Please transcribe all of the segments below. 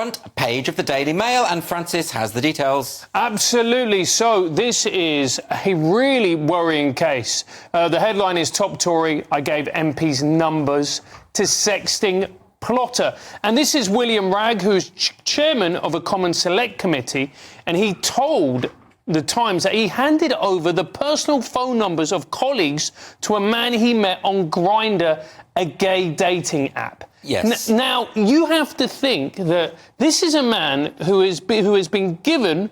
front page of the Daily Mail, and Francis has the details. Absolutely. So this is a really worrying case. The headline is Top Tory, I gave MP's numbers to sexting plotter. And this is William Ragg, who's chairman of a Common Select Committee, and he told The Times that he handed over the personal phone numbers of colleagues to a man he met on Grindr, a gay dating app. Yes. Now, you have to think that this is a man who has been given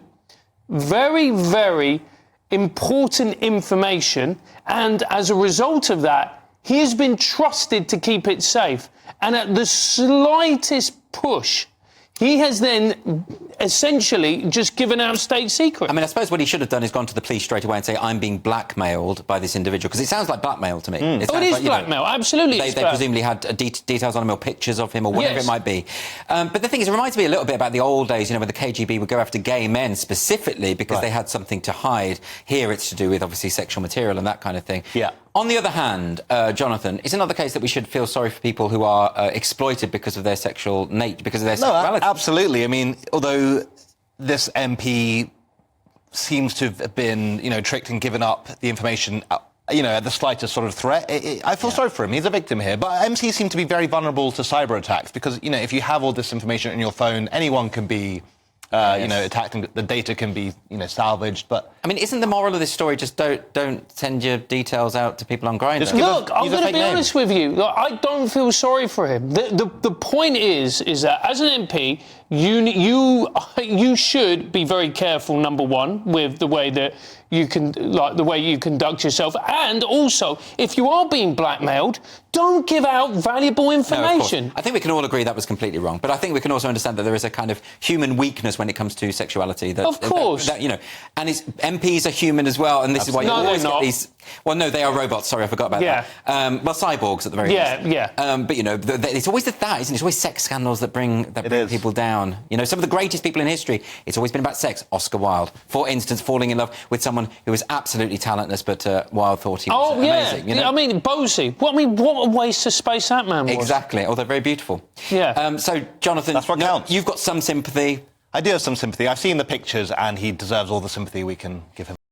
very, very important information, and as a result of that, he has been trusted to keep it safe. And at the slightest push, he has then essentially just given out state secrets. I mean, I suppose what he should have done is gone to the police straight away and say, I'm being blackmailed by this individual, because it sounds like blackmail to me. It is blackmail, absolutely. They presumably had details on him or pictures of him or whatever it might be. But the thing is, it reminds me a little bit about the old days, when the KGB would go after gay men specifically because they had something to hide. Here it's to do with, obviously, sexual material and that kind of thing. Yeah. On the other hand, Jonathan, it's another case that we should feel sorry for people who are exploited because of their sexual nature, because of their sexuality. No, absolutely. I mean, although this MP seems to have been, tricked and given up the information, at the slightest sort of threat, I feel sorry for him. He's a victim here. But MCs seem to be very vulnerable to cyber attacks because, if you have all this information in your phone, anyone can be attacked and the data can be, salvaged. But I mean, isn't the moral of this story just don't send your details out to people on Grindr? Look, I'm going to be honest with you. Look, I don't feel sorry for him. The point is that as an MP, you should be very careful. Number one, with the way that you conduct yourself, and also if you are being blackmailed, don't give out valuable information. No, I think we can all agree that was completely wrong, but I think we can also understand that there is a kind of human weakness when it comes to sexuality. Of course, and MPs are human as well, and this is why you always get these. Well, no, they are robots. Sorry, I forgot about that. Cyborgs at the very least. But it's always that, isn't it? It's always sex scandals that bring people down. Some of the greatest people in history, it's always been about sex. Oscar Wilde, for instance, falling in love with someone who was absolutely talentless, but Wilde thought he was amazing. I mean, Bosie. What a waste of space that man was. Exactly, although very beautiful. Yeah. So, Jonathan, that's what counts. You've got some sympathy. I do have some sympathy. I've seen the pictures, and he deserves all the sympathy we can give him.